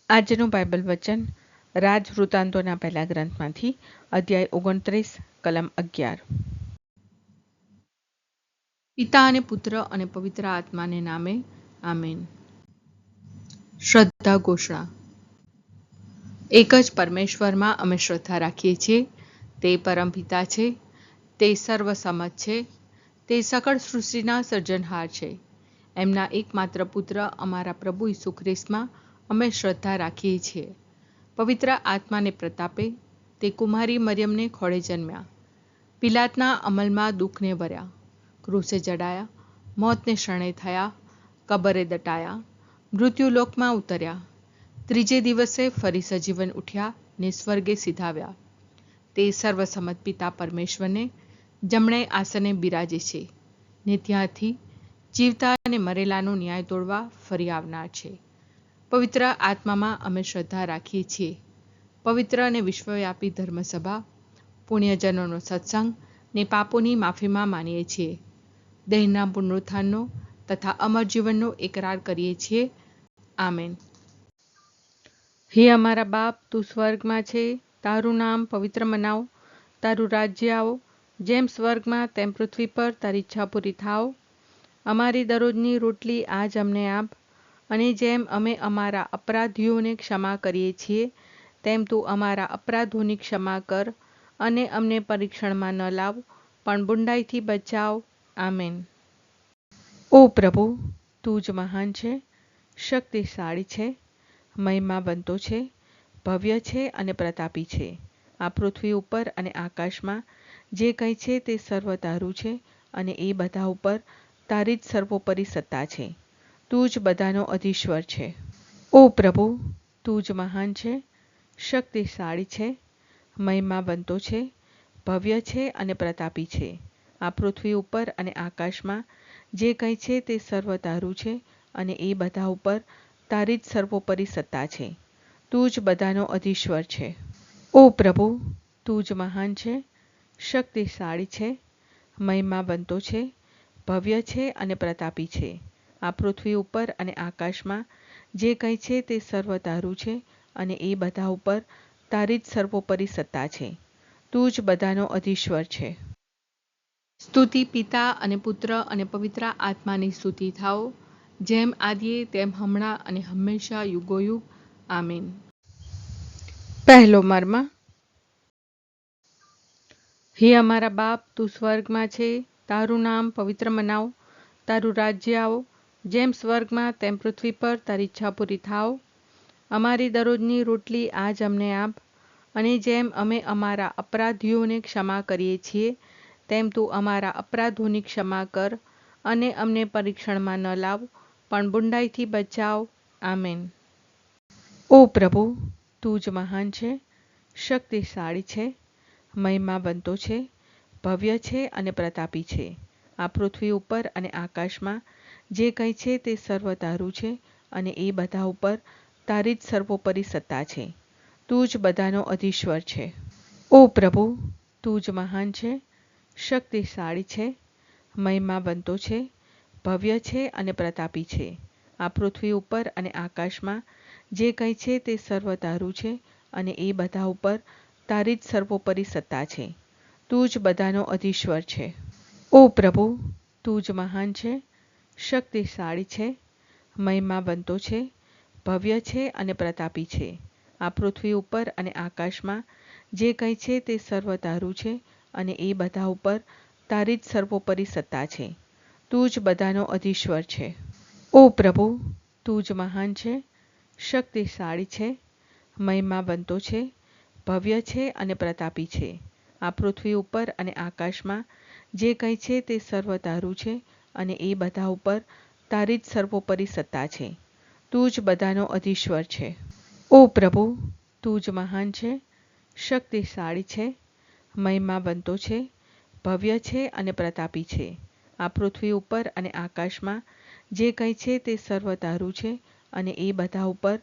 આજનું બાઇબલ વચન રાજવૃતાંતોના પહેલા ગ્રંથમાંથી અધ્યાય 29 કલમ 11। પિતા અને પુત્ર અને પવિત્ર આત્માને નામે આમેન। શ્રદ્ધા ઘોષણા। એક જ પરમેશ્વરમાં અમે શ્રદ્ધા રાખીએ છીએ। તે પરમપિતા છે, તે સર્વસમત છે, તે સકળ સૃષ્ટિના સર્જનહાર છે। એમના એકમાત્ર પુત્ર અમારા પ્રભુ ઈસુ ખ્રિસ્તમાં અમે શ્રદ્ધા રાખીએ છીએ। પવિત્ર આત્માને પ્રતાપે તે કુમારી મરિયમને ખોળે જન્મ્યા, પિલાતના અમલમાં દુઃખને વર્યા, ક્રૂસે જડાયા, મોતને શરણે થયા, કબરે દટાયા, મૃત્યુલોકમાં ઉતર્યા, ત્રીજે દિવસે ફરી સજીવન ઉઠ્યા ને સ્વર્ગે સિધાવ્યા। તે સર્વસમત પિતા પરમેશ્વરને જમણે આસને બિરાજે છે ને ત્યાંથી જીવતા અને મરેલાનો ન્યાય તોડવા ફરી આવનાર છે। પવિત્ર આત્મામાં અમે શ્રદ્ધા રાખીએ છીએ। પવિત્ર અને વિશ્વવ્યાપી ધર્મસભા, પુણ્યજનોનો સત્સંગ ને પાપોની માફીમાં માનીએ છીએ। દેહના પુનરુત્થાનનો તથા અમર જીવનનો એકરાર કરીએ છીએ। આમેન। હે અમારા બાપ, તું સ્વર્ગમાં છે, તારું નામ પવિત્ર મનાવો, તારું રાજ્ય આવો, જેમ સ્વર્ગમાં તેમ પૃથ્વી પર તારી ઈચ્છા પૂરી થાવ। અમારી દરરોજની રોટલી આજ અમને આપ, અને જેમ અમે અમારા અપરાધીઓને ક્ષમા કરીએ છીએ તેમ તું અમારા અપરાધોની ક્ષમા કર, અને અમને પરીક્ષણમાં ન લાવ, પણ બુંડાઈથી બચાવ। આમેન। ઓ પ્રભુ, તું જ મહાન છે, શક્તિશાળી છે, મહિમાવંતો છે, ભવ્ય છે અને પ્રતાપી છે। આ પૃથ્વી ઉપર અને આકાશમાં જે કંઈ છે તે સર્વ તારું છે, અને એ બધા ઉપર તારી જ સર્વોપરી સત્તા છે। તું જ બધાનો અધીશ્વર છે। ઓ પ્રભુ, તું જ મહાન છે, શક્તિશાળી છે, મહિમાવંતો છે, ભવ્ય છે અને પ્રતાપી છે। આ પૃથ્વી ઉપર અને આકાશમાં જે કંઈ છે તે સર્વ તારું છે, અને એ બધા ઉપર તારી જ સર્વોપરી સત્તા છે। તું જ બધાનો અધીશ્વર છે। ઓ પ્રભુ, તું જ મહાન છે, શક્તિશાળી છે, મહિમાવંતો છે, ભવ્ય છે અને પ્રતાપી છે। આ પૃથ્વી ઉપર અને આકાશમાં જે કંઈ છે તે સર્વ તારું છે, અને એ બધા ઉપર તારી જ સર્વોપરી સત્તા છે। તું જ બધાનો અધીશ્વર છે। સ્તુતિ પિતા અને પુત્ર અને પવિત્ર આત્માની સ્તુતિ થાઓ, જેમ આદિએ તેમ હમણાં અને હંમેશા યુગોયુગ। આમીન। પહેલો મર્મ। હે અમારા બાપ, તું સ્વર્ગમાં છે, તારું નામ પવિત્ર મનાવો, તારું રાજ્ય આવો, જેમ સ્વર્ગમાં તેમ પૃથ્વી પર તારી ઈચ્છા પૂરી થાવ। અમારી દરરોજની રોટલી આજ અમને આપ, અને જેમ અમે અમારા અપરાધીઓને ક્ષમા કરીએ છીએ તેમ તું અમારા અપરાધોની ક્ષમા કર, અને અમને પરીક્ષણમાં ન લાવ, પણ બુંડાઈથી બચાવ। આમેન। ઓ પ્રભુ, તું જ મહાન છે, શક્તિશાળી છે, મહિમાવંતો છે, ભવ્ય છે અને પ્રતાપી છે। આ પૃથ્વી ઉપર અને આકાશમાં જે કંઈ છે તે સર્વ તારું છે, અને એ બધા ઉપર તારી જ સર્વોપરી સત્તા છે। તું જ બધાનો અધીશ્વર છે। ઓ પ્રભુ, તું જ મહાન છે, શક્તિશાળી છે, મહિમાવંતો છે, ભવ્ય છે અને પ્રતાપી છે। આ પૃથ્વી ઉપર અને આકાશમાં જે કંઈ છે તે સર્વ તારું છે, અને એ બધા ઉપર તારી જ સર્વોપરી સત્તા છે। તું જ બધાનો અધીશ્વર છે। ઓ પ્રભુ, તું જ મહાન છે, શક્તિશાળી છે, મહિમાવંતો છે, ભવ્ય છે અને પ્રતાપી છે। આ પૃથ્વી ઉપર અને આકાશમાં જે કંઈ છે તે સર્વ તારું છે, અને એ બધા ઉપર તારી જ સર્વોપરી સત્તા છે। તું જ બધાનો અધીશ્વર છે। ઓ પ્રભુ, તું જ મહાન છે, શક્તિશાળી છે, મહિમાવંતો છે, ભવ્ય છે અને પ્રતાપી છે। આ પૃથ્વી ઉપર અને આકાશમાં જે કંઈ છે તે સર્વ તારું છે, અને એ બધા ઉપર તારી જ સર્વોપરી સત્તા છે। તું જ બધાનો અધીશ્વર છે। ઓ પ્રભુ, તું જ મહાન છે, શક્તિશાળી છે, મહિમાવંતો છે, ભવ્ય છે અને પ્રતાપી છે। આ પૃથ્વી ઉપર અને આકાશમાં જે કંઈ છે તે સર્વ તારું છે, અને એ બધા ઉપર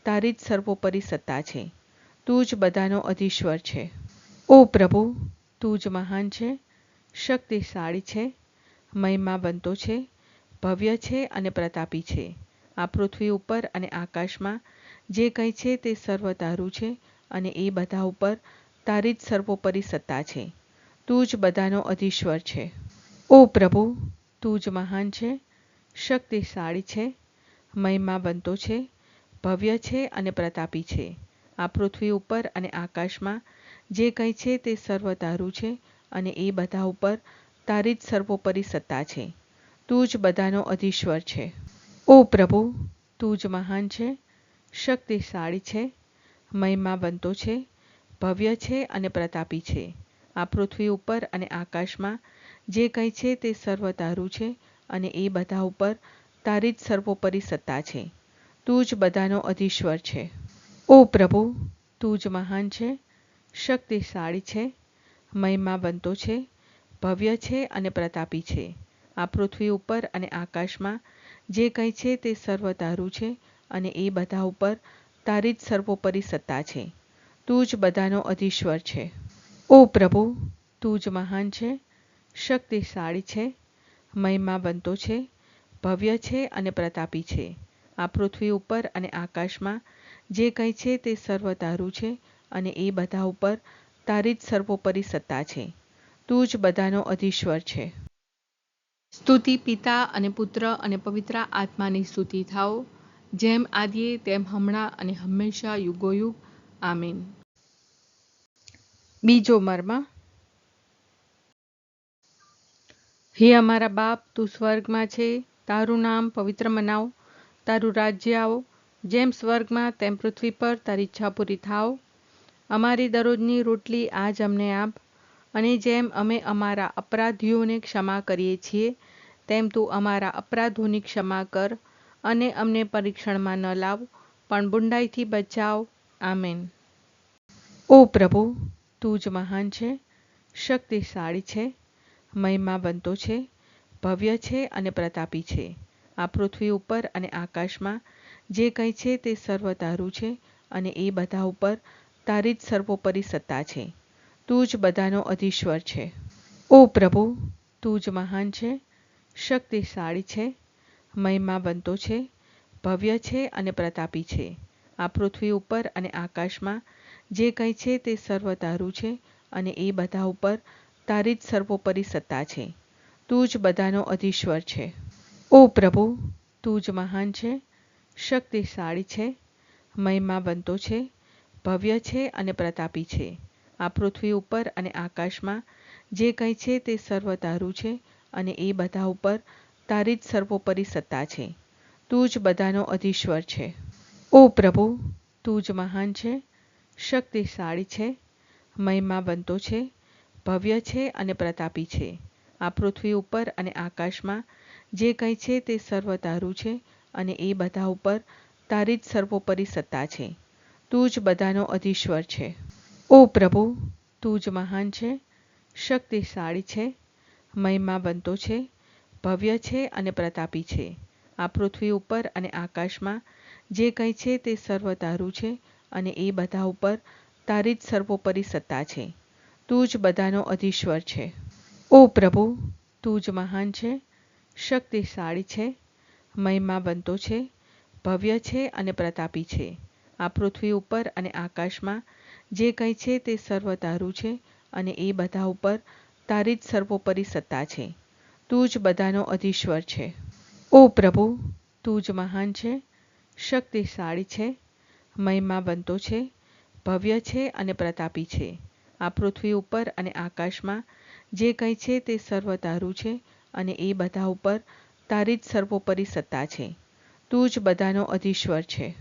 તારી જ સર્વોપરી સત્તા છે। તું જ બધાનો અધીશ્વર છે। ઓ પ્રભુ, તું જ મહાન છે, શક્તિશાળી છે, મહિમાવંતો છે, ભવ્ય છે અને પ્રતાપી છે। આ પૃથ્વી ઉપર અને આકાશમાં જે કંઈ છે તે સર્વ તારું છે અને એ બધા ઉપર તારી જ સર્વોપરી સત્તા છે. તું જ બધાનો અધીશ્વર છે. ઓ પ્રભુ, તું જ મહાન છે, શક્તિશાળી છે, મહિમાવંતો છે, ભવ્ય છે અને પ્રતાપી છે. આ પૃથ્વી ઉપર અને આકાશમાં જે કંઈ છે તે સર્વ તારું છે અને એ બધા ઉપર તારી જ સર્વોપરી સત્તા છે. તું જ બધાનો અધીશ્વર છે. ઓ પ્રભુ, તું જ મહાન છે, શક્તિશાળી છે, મહિમાવંતો છે, ભવ્ય છે અને પ્રતાપી છે. આ પૃથ્વી ઉપર અને આકાશમાં જે કંઈ છે તે સર્વ તારું છે અને એ બધા ઉપર તારી જ સર્વોપરી સત્તા છે. તું જ બધાનો અધીશ્વર છે. ઓ પ્રભુ, તું જ મહાન છે, શક્તિશાળી છે, મહિમાવંતો છે, ભવ્ય છે અને પ્રતાપી છે. આ પૃથ્વી ઉપર અને આકાશમાં જે કંઈ છે તે સર્વ તારું છે અને એ બધા ઉપર તારી જ સર્વોપરી સત્તા છે. તું જ બધાનો અધીશ્વર છે. ઓ પ્રભુ, તું જ મહાન છે, શક્તિશાળી છે, મહિમાવંતો છે, ભવ્ય છે અને પ્રતાપી છે. આ પૃથ્વી ઉપર અને આકાશમાં જે કંઈ છે તે સર્વ તારું છે અને એ બધા ઉપર તારી જ સર્વોપરી સત્તા છે. તું જ બધાનો અધીશ્વર છે. સ્તુતિ પિતા અને પુત્ર અને પવિત્ર આત્માની સ્તુતિ થાઓ, જેમ આદિએ તેમ હમણાં અને હંમેશા યુગોયુગ. આમીન. બીજો મર્મ. હે અમારા બાપ, તું સ્વર્ગમાં છે, તારું નામ પવિત્ર મનાવ, તારું રાજ્ય આવો, જેમ સ્વર્ગમાં તેમ પૃથ્વી પર તારી ઈચ્છા પૂરી થાવ. અમારી દરરોજની રોટલી આજ અમને આપ, અને જેમ અમે અમારા અપરાધીઓને ક્ષમા કરીએ છીએ તેમ તું અમારા અપરાધોની ક્ષમા કર, અને અમને પરીક્ષણમાં ન લાવ પણ બુંડાઈથી બચાવ. આમેન. ઓ પ્રભુ, તું જ મહાન છે, શક્તિશાળી છે, મહિમાવંતો છે, ભવ્ય છે અને પ્રતાપી છે. આ પૃથ્વી ઉપર અને આકાશમાં જે કંઈ છે તે સર્વ તારું છે અને એ બધા ઉપર તારી જ સર્વોપરી સત્તા છે. તું જ બધાનો અધીશ્વર છે. ઓ પ્રભુ, તું જ મહાન છે, શક્તિશાળી છે, મહિમાવંતો છે, ભવ્ય છે અને પ્રતાપી છે. આ પૃથ્વી ઉપર અને આકાશમાં જે કંઈ છે તે સર્વ તારું છે અને એ બધા ઉપર તારી જ સર્વોપરી સત્તા છે. તું જ બધાનો અધીશ્વર છે. ઓ પ્રભુ, તું જ મહાન છે, શક્તિશાળી છે, મહિમાવંતો છે, ભવ્ય છે અને પ્રતાપી છે. આ પૃથ્વી ઉપર અને આકાશમાં જે કંઈ છે તે સર્વ તારું છે અને એ બધા ઉપર તારી જ સર્વોપરી સત્તા છે. તું જ બધાનો અધીશ્વર છે. ઓ પ્રભુ, તું જ મહાન છે, શક્તિશાળી છે, મહિમાવંતો છે, ભવ્ય છે અને પ્રતાપી છે. આ પૃથ્વી ઉપર અને આકાશમાં જે કંઈ છે તે સર્વ તારું છે અને એ બધા ઉપર તારી જ સર્વોપરી સત્તા છે. તું જ બધાનો અધીશ્વર છે. ઓ પ્રભુ, તું જ મહાન છે, શક્તિશાળી છે, મહિમાવંતો છે, ભવ્ય છે અને પ્રતાપી છે. આ પૃથ્વી ઉપર અને આકાશમાં જે કંઈ છે તે સર્વ તારું છે અને એ બધા ઉપર તારી જ સર્વોપરી સત્તા છે. તું જ બધાનો અધીશ્વર છે. ઓ પ્રભુ, તું જ મહાન છે, શક્તિશાળી છે, મહિમાવંતો છે, ભવ્ય છે અને પ્રતાપી છે. આ પૃથ્વી ઉપર અને આકાશમાં જે કંઈ છે તે સર્વ તારું છે અને એ બધા ઉપર તારી જ સર્વોપરી સત્તા છે. તું જ બધાનો અધીશ્વર છે. ઓ પ્રભુ, તું જ મહાન છે, શક્તિશાળી છે, મહિમાવંતો છે, ભવ્ય છે અને પ્રતાપી છે. આ પૃથ્વી ઉપર અને આકાશમાં જે કંઈ છે તે સર્વ તારું છે અને એ બધા ઉપર તારી જ સર્વોપરી સત્તા છે. તું જ બધાનો અધીશ્વર છે.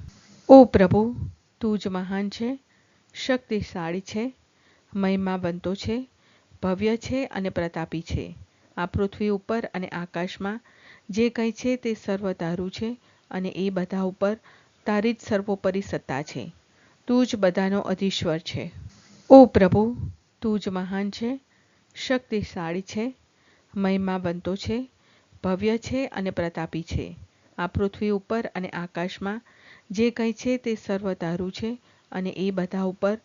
ઓ પ્રભુ, તું જ મહાન છે, શક્તિશાળી છે, મહિમાવંતો છે, ભવ્ય છે અને પ્રતાપી છે. આ પૃથ્વી ઉપર અને આકાશમાં જે કંઈ છે તે સર્વ તારું છે અને એ બધા ઉપર તારી જ સર્વોપરી સત્તા છે. તું જ બધાનો અધીશ્વર છે. ઓ પ્રભુ, તું જ મહાન છે, શક્તિશાળી છે, મહિમાવંતો છે, ભવ્ય છે અને પ્રતાપી છે. આ પૃથ્વી ઉપર અને આકાશમાં જે કંઈ છે તે સર્વ તારું છે અને એ બધા ઉપર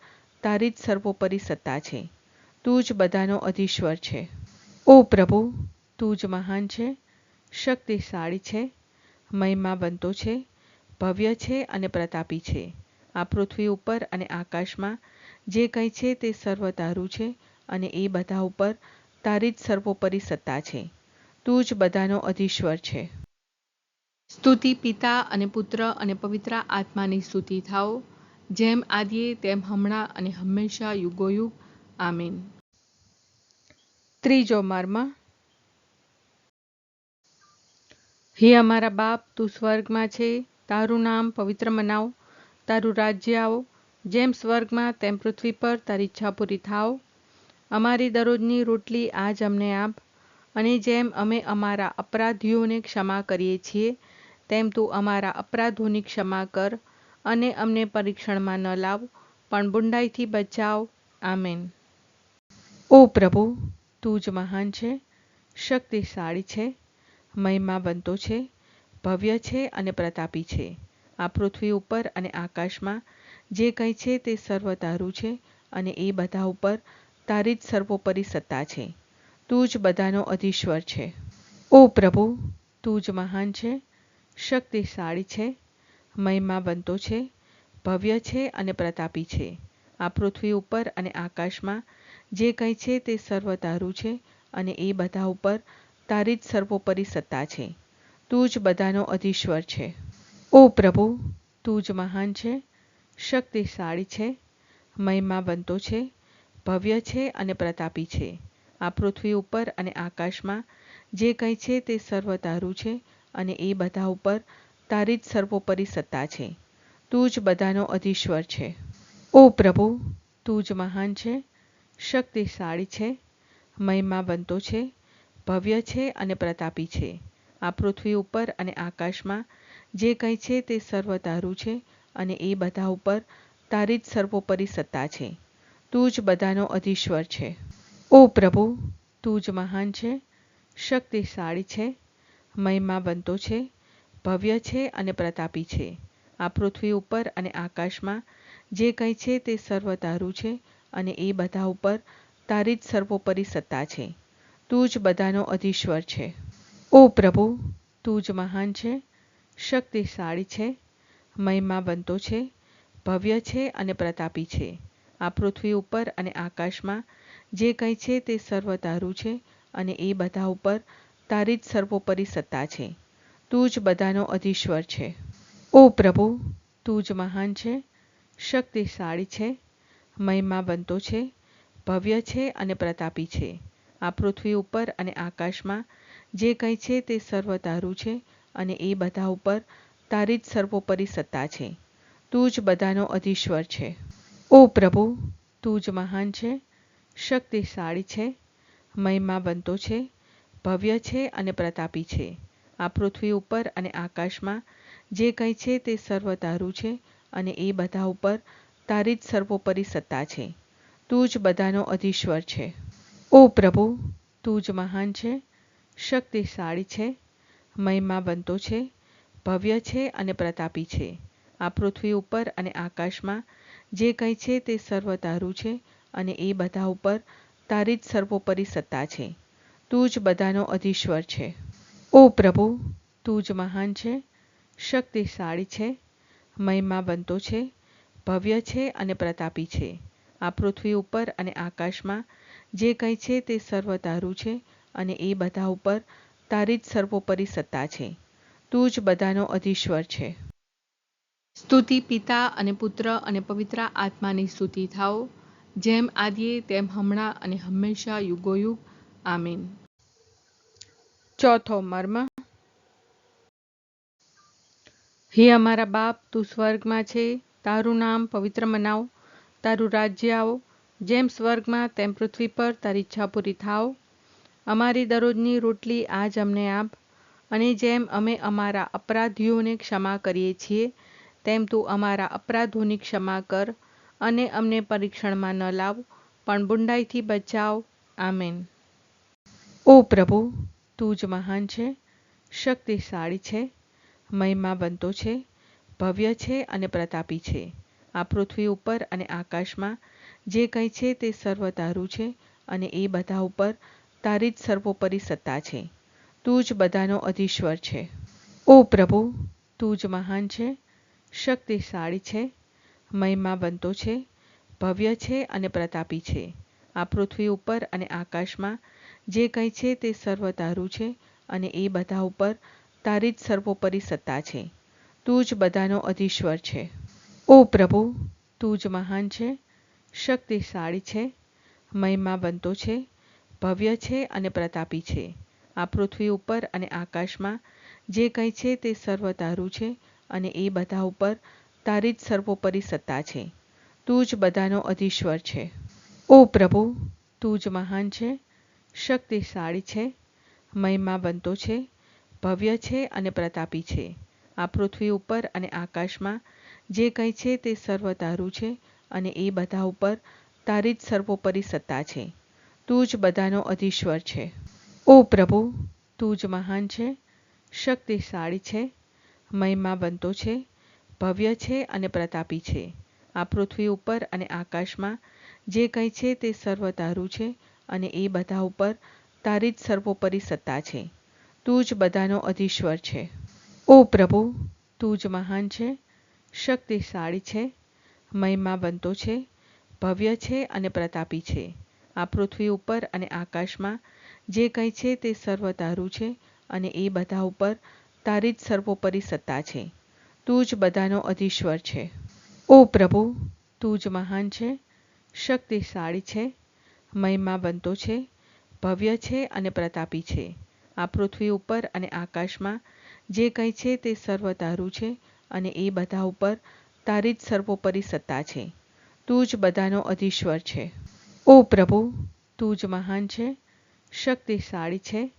તારી જ સર્વોપરી સત્તા છે. તું જ બધાનો અધીશ્વર છે. ઓ પ્રભુ, તું જ મહાન છે, શક્તિશાળી છે, મહિમાવંતો છે, ભવ્ય છે અને પ્રતાપી છે. આ પૃથ્વી ઉપર અને આકાશમાં જે કંઈ છે તે સર્વ તારું છે અને એ બધા ઉપર તારી જ સર્વોપરી સત્તા છે. તું જ બધાનો અધીશ્વર છે. સ્તુતિ પિતા અને પુત્ર અને પવિત્ર આત્માની સ્તુતિ થાઓ, જેમ આદિએ તેમ હમણાં અને હંમેશા યુગોયુગ. આમીન. ત્રીજો મર્મ. હે અમારા બાપ, તું સ્વર્ગમાં છે, તારું નામ પવિત્ર મનાવ, તારું રાજ્ય આવો, જેમ સ્વર્ગમાં તેમ પૃથ્વી પર તારી ઈચ્છા પૂરી થાવ. અમારી દરરોજની રોટલી આજ અમને આપ, અને જેમ અમે અમારા અપરાધીઓને ક્ષમા કરીએ છીએ, તેમ તું અમારા અપરાધોની ક્ષમા કર, અને અમને પરીક્ષણમાં ન લાવ, પણ બુંડાઈથી બચાવ. આમેન. ઓ પ્રભુ, તું જ મહાન છે, શક્તિશાળી છે, મહિમાવંતો છે, ભવ્ય છે અને પ્રતાપી છે. આ પૃથ્વી ઉપર અને આકાશમાં જે કંઈ છે તે સર્વ તારું છે અને એ બધા ઉપર તારી જ સર્વોપરી સત્તા છે. તું જ બધાનો અધીશ્વર છે. ઓ પ્રભુ, તું જ મહાન છે, શક્તિશાળી છે, મહિમાવંતો છે, ભવ્ય છે અને પ્રતાપી છે. આ પૃથ્વી ઉપર અને આકાશમાં જે કંઈ છે તે સર્વ તારું છે અને એ બધા ઉપર તારી જ સર્વોપરી સત્તા છે. તું જ બધાનો અધીશ્વર છે. ઓ પ્રભુ, તું જ મહાન છે, શક્તિશાળી છે, મહિમાવંતો છે, ભવ્ય છે અને પ્રતાપી છે. આ પૃથ્વી ઉપર અને આકાશમાં જે કંઈ છે તે સર્વ તારું છે અને એ બધા ઉપર તારી જ સર્વોપરી સત્તા છે. તું જ બધાનો અધીશ્વર છે. ઓ પ્રભુ, તું જ મહાન છે, શક્તિશાળી છે, મહિમાવંતો છે, ભવ્ય છે અને પ્રતાપી છે. આ પૃથ્વી ઉપર અને આકાશમાં જે કંઈ છે તે સર્વ તારું છે અને એ બધા ઉપર તારી જ સર્વોપરી સત્તા છે. તું જ બધાનો અધીશ્વર છે. ઓ પ્રભુ, તું જ મહાન છે, શક્તિશાળી છે, મહિમાવંતો છે, ભવ્ય છે અને પ્રતાપી છે. આ પૃથ્વી ઉપર અને આકાશમાં જે કંઈ છે તે સર્વ તારું છે અને એ બધા ઉપર તારી જ સર્વોપરી સત્તા છે. તું જ બધાનો અધીશ્વર છે. ઓ પ્રભુ, તું જ મહાન છે, શક્તિશાળી છે, મહિમાવંતો છે, ભવ્ય છે અને પ્રતાપી છે. આ પૃથ્વી ઉપર અને આકાશમાં જે કંઈ છે તે સર્વ તારું છે અને એ બધા ઉપર તારી જ સર્વોપરી સત્તા છે. તું જ બધાનો અધીશ્વર છે. ઓ પ્રભુ, તું જ મહાન છે, શક્તિશાળી છે, મહિમાવંતો છે, ભવ્ય છે અને પ્રતાપી છે. આ પૃથ્વી ઉપર અને આકાશમાં જે કંઈ છે તે સર્વ તારું છે અને એ બધા ઉપર તારી જ સર્વોપરી સત્તા છે. તું જ બધાનો અધીશ્વર છે. ઓ પ્રભુ, તું જ મહાન છે, શક્તિશાળી છે, મહિમાવંતો છે, ભવ્ય છે અને પ્રતાપી છે. આ પૃથ્વી ઉપર અને આકાશમાં જે કંઈ છે તે સર્વ તારું છે અને એ બધા ઉપર તારી જ સર્વોપરી સત્તા છે. તું જ બધાનો અધીશ્વર છે. ઓ પ્રભુ, તું જ મહાન છે, શક્તિશાળી છે, મહિમાવંતો છે, ભવ્ય છે અને પ્રતાપી છે. આ પૃથ્વી ઉપર અને આકાશમાં જે કંઈ છે તે સર્વ તારું છે અને એ બધા ઉપર તારી જ સર્વોપરી સત્તા છે. તું જ બધાનો અધીશ્વર છે. ઓ પ્રભુ, તું જ મહાન છે, શક્તિશાળી છે, મહિમાવંતો છે, ભવ્ય છે અને પ્રતાપી છે. આ પૃથ્વી ઉપર અને આકાશમાં જે કંઈ છે તે સર્વ તારું છે અને એ બધા ઉપર તારી જ સર્વોપરી સત્તા છે. તું જ બધાનો અધીશ્વર છે. સ્તુતિ પિતા અને પુત્ર અને પવિત્ર આત્માની સ્તુતિ થાઓ, જેમ આદિએ તેમ હમણાં અને હંમેશા યુગોયુગ. આમીન. ચોથો મર્મ. હે અમારા બાપ, તું સ્વર્ગમાં છે, તારું નામ પવિત્ર મનાવ, તારું રાજ્ય આવો, જેમ સ્વર્ગમાં તેમ પૃથ્વી પર તારી ઈચ્છા પૂરી થાવ. અમારી દરરોજની રોટલી આજ અમને આપ, અને જેમ અમે અમારા અપરાધીઓને ક્ષમા કરીએ છીએ, તેમ તું અમારા અપરાધોની ક્ષમા કર, અને અમને પરીક્ષણમાં ન લાવ, પણ બુંડાઈથી બચાવ. આમેન. ઓ પ્રભુ, તું જ મહાન છે, શક્તિશાળી છે, મહિમાવંતો છે, ભવ્ય છે અને પ્રતાપી છે. આ પૃથ્વી ઉપર અને આકાશમાં જે કંઈ છે તે સર્વ તારું છે અને એ બધા ઉપર તારી જ સર્વોપરી સત્તા છે. તું જ બધાનો અધીશ્વર છે. ઓ પ્રભુ, તું જ મહાન છે, શક્તિશાળી છે, મહિમાવંતો છે, ભવ્ય છે અને પ્રતાપી છે. આ પૃથ્વી ઉપર અને આકાશમાં જે કંઈ છે તે સર્વ તારું છે અને એ બધા ઉપર તારી જ સર્વોપરી સત્તા છે. તું જ બધાનો અધીશ્વર છે. ઓ પ્રભુ, તું જ મહાન છે, શક્તિશાળી છે, મહિમાવંતો છે, ભવ્ય છે અને પ્રતાપી છે. આ પૃથ્વી ઉપર અને આકાશમાં જે કંઈ છે તે સર્વ તારું છે અને એ બધા ઉપર તારી જ સર્વોપરી સત્તા છે. તું જ બધાનો અધીશ્વર છે. ઓ પ્રભુ, તું જ મહાન છે, શક્તિશાળી છે, મહિમાવંતો છે, ભવ્ય છે અને પ્રતાપી છે. આ પૃથ્વી ઉપર અને આકાશમાં જે કંઈ છે તે સર્વ તારું છે અને એ બધા ઉપર તારી જ સર્વોપરી સત્તા છે. તું જ બધાનો અધીશ્વર છે. ઓ પ્રભુ, તું જ મહાન છે, શક્તિશાળી છે, મહિમાવંતો છે, ભવ્ય છે અને પ્રતાપી છે. આ પૃથ્વી ઉપર અને આકાશમાં જે કંઈ છે તે સર્વ તારું છે અને એ બધા ઉપર તારી જ સર્વોપરી સત્તા છે. તું જ બધાનો અધીશ્વર છે. ઓ પ્રભુ, તું જ મહાન છે, શક્તિશાળી છે, મહિમાવંતો છે, ભવ્ય છે અને પ્રતાપી છે. આ પૃથ્વી ઉપર અને આકાશમાં જે કંઈ છે તે સર્વ તારું છે અને એ બધા ઉપર તારી જ સર્વોપરી સત્તા છે. તું જ બધાનો અધીશ્વર છે. ઓ પ્રભુ, તું જ મહાન છે, શક્તિશાળી છે, મહિમાવંતો છે, ભવ્ય છે અને પ્રતાપી છે. આ પૃથ્વી ઉપર અને આકાશમાં જે કંઈ છે તે સર્વ તારું છે અને એ બધા ઉપર તારી જ સર્વોપરી સત્તા છે. તું જ બધાનો અધીશ્વર છે. ઓ પ્રભુ, તું જ મહાન છે, શક્તિશાળી છે,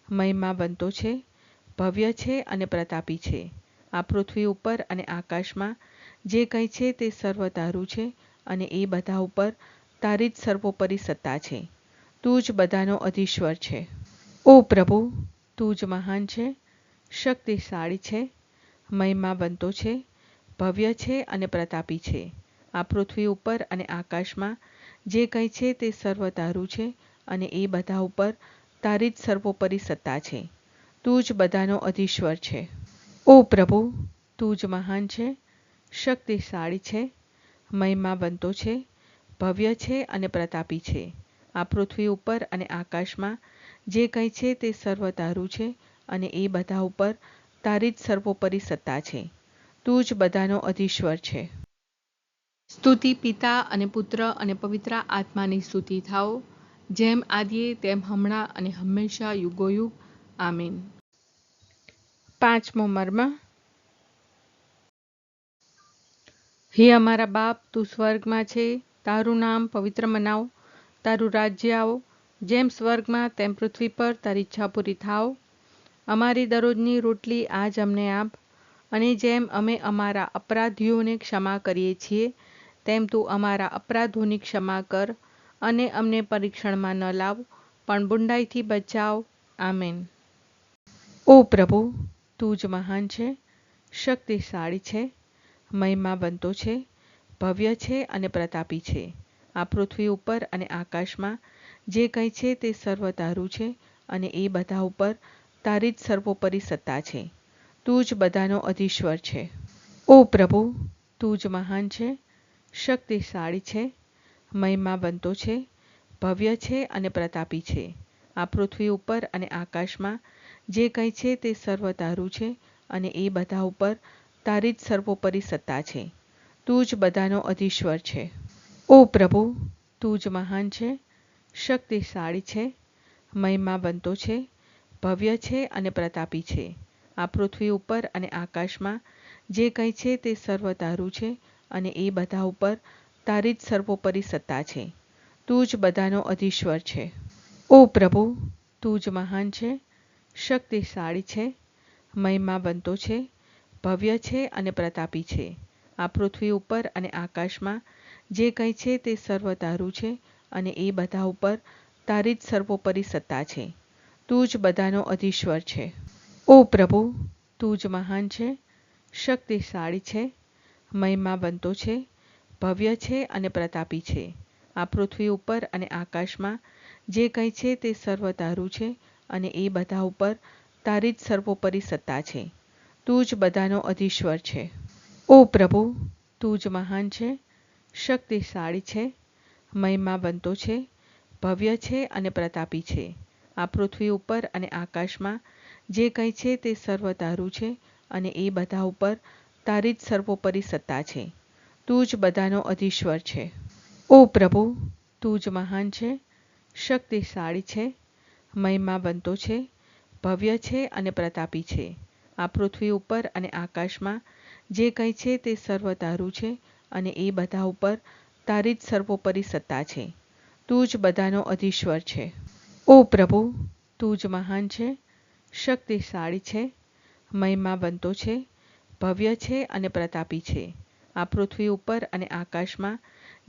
મહિમાવંતો છે, ભવ્ય છે અને પ્રતાપી છે. આ પૃથ્વી ઉપર અને આકાશમાં જે કંઈ છે તે સર્વ તારું છે અને એ બધા ઉપર તારી જ સર્વોપરી સત્તા છે. તું જ બધાનો અધીશ્વર છે. ઓ પ્રભુ, તું જ મહાન છે, શક્તિશાળી છે, મહિમાવંતો છે, ભવ્ય છે અને પ્રતાપી છે. આ પૃથ્વી ઉપર અને આકાશમાં જે કંઈ છે તે સર્વ તારું છે અને એ બધા ઉપર તારી જ સર્વોપરી સત્તા છે. તું જ બધાનો અધીશ્વર છે. ઓ પ્રભુ, તું જ મહાન છે, શક્તિશાળી છે, મહિમાવંતો છે, ભવ્ય છે અને પ્રતાપી છે. આ પૃથ્વી ઉપર અને આકાશમાં જે કંઈ છે તે સર્વ તારું છે અને એ બધા ઉપર તારી જ સર્વોપરી સત્તા છે. તું જ બધાનો અધીશ્વર છે. સ્તુતિ પિતા અને પુત્ર અને પવિત્ર આત્માની સ્તુતિ થાઓ, જેમ આદિએ તેમ હમણાં અને હંમેશા યુગોયુગ. આમીન. પાંચમો મર્મ. હે અમારા બાપ, તું સ્વર્ગમાં છે, તારું નામ પવિત્ર મનાવ, તારું રાજ્ય આવો, જેમ સ્વર્ગમાં તેમ પૃથ્વી પર તારી ઈચ્છા પૂરી થાવ. અમારી દરરોજની રોટલી આજ અમને આપ, અને જેમ અમે અમારા અપરાધીઓને ક્ષમા કરીએ છીએ તેમ તું અમારા અપરાધોની ક્ષમા કર, અને અમને પરીક્ષણમાં ન લાવ, પણ બુંડાઈથી બચાવ. આમેન. ઓ પ્રભુ, તું જ મહાન છે, શક્તિશાળી છે, મહિમાવંતો છે, ભવ્ય છે અને પ્રતાપી છે. આ પૃથ્વી ઉપર અને આકાશમાં જે કંઈ છે તે સર્વ તારું છે અને એ બધા ઉપર તારી જ સર્વોપરી સત્તા છે. તું જ બધાનો અધીશ્વર છે. ઓ પ્રભુ, તું જ મહાન છે, શક્તિશાળી છે, મહિમાવંતો છે, ભવ્ય છે અને પ્રતાપી છે. આ પૃથ્વી ઉપર અને આકાશમાં જે કંઈ છે તે સર્વ તારું છે અને એ બધા ઉપર તારી જ સર્વોપરી સત્તા છે. તું જ બધાનો અધીશ્વર છે. ઓ પ્રભુ, તું જ મહાન છે, શક્તિશાળી છે, મહિમાવંતો છે, ભવ્ય છે અને પ્રતાપી છે. આ પૃથ્વી ઉપર અને આકાશમાં જે કંઈ છે તે સર્વ તારું છે અને એ બધા ઉપર તારી જ સર્વોપરી સત્તા છે. તું જ બધાનો અધીશ્વર છે. ઓ પ્રભુ, તું જ મહાન છે, શક્તિશાળી છે, મહિમાવંતો છે, ભવ્ય છે અને પ્રતાપી છે. આ પૃથ્વી ઉપર અને આકાશમાં જે કંઈ છે તે સર્વ તારું છે અને એ બધા ઉપર તારી જ સર્વોપરી સત્તા છે. તું જ બધાનો અધીશ્વર છે. ઓ પ્રભુ, તું જ મહાન છે, શક્તિશાળી છે, મહિમાવંતો છે, ભવ્ય છે અને પ્રતાપી છે. આ પૃથ્વી ઉપર અને આકાશમાં જે કંઈ છે તે સર્વ તારું છે અને એ બધા ઉપર તારી જ સર્વોપરી સત્તા છે. તું જ બધાનો અધીશ્વર છે. ઓ પ્રભુ, તું જ મહાન છે, શક્તિશાળી છે, મહિમાવંતો છે, ભવ્ય છે અને પ્રતાપી છે. આ પૃથ્વી ઉપર અને આકાશમાં જે કંઈ છે તે સર્વ તારું છે અને એ બધા ઉપર તારી જ સર્વોપરી સત્તા છે. તું જ બધાનો અધીશ્વર છે. ઓ પ્રભુ, તું જ મહાન છે, શક્તિશાળી છે, મહિમાવંતો છે, ભવ્ય છે અને પ્રતાપી છે. આ પૃથ્વી ઉપર અને આકાશમાં જે કંઈ છે તે સર્વ તારું છે અને એ બધા ઉપર તારી જ સર્વોપરી સત્તા છે. તું જ બધાનો અધીશ્વર છે. ઓ પ્રભુ, તું જ મહાન છે, શક્તિશાળી છે, મહિમાવંતો છે, ભવ્ય છે અને પ્રતાપી છે. આ પૃથ્વી ઉપર અને આકાશમાં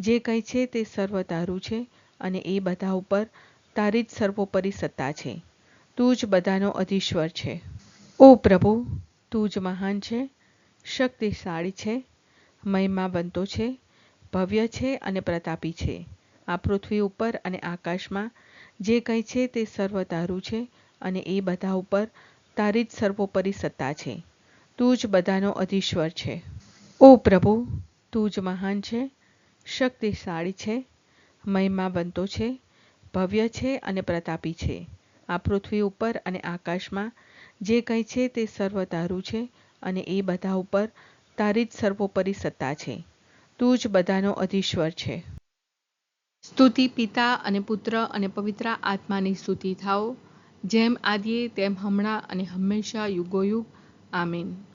જે કંઈ છે તે સર્વ તારું છે અને એ બધા ઉપર તારી જ સર્વોપરી સત્તા છે. તું જ બધાનો અધીશ્વર છે. ઓ પ્રભુ, તું જ મહાન છે, શક્તિશાળી છે, મહિમાવંતો છે, ભવ્ય છે અને પ્રતાપી છે. આ પૃથ્વી ઉપર અને આકાશમાં જે કંઈ છે તે સર્વ તારું છે અને એ બધા ઉપર તારી જ સર્વોપરી સત્તા છે. તું જ બધાનો અધીશ્વર છે. ઓ પ્રભુ, તું જ મહાન છે, શક્તિશાળી છે, મહિમાવંતો છે, ભવ્ય છે અને પ્રતાપી છે. આ પૃથ્વી ઉપર અને આકાશમાં જે કંઈ છે તે સર્વ તારું છે અને એ બધા ઉપર તારી જ સર્વોપરી સત્તા છે. તું જ બધાનો અધીશ્વર છે. સ્તુતિ પિતા અને પુત્ર અને પવિત્ર આત્માની સ્તુતિ થાઓ, જેમ આદિએ તેમ હમણાં અને હંમેશા યુગોયુગ. આમીન.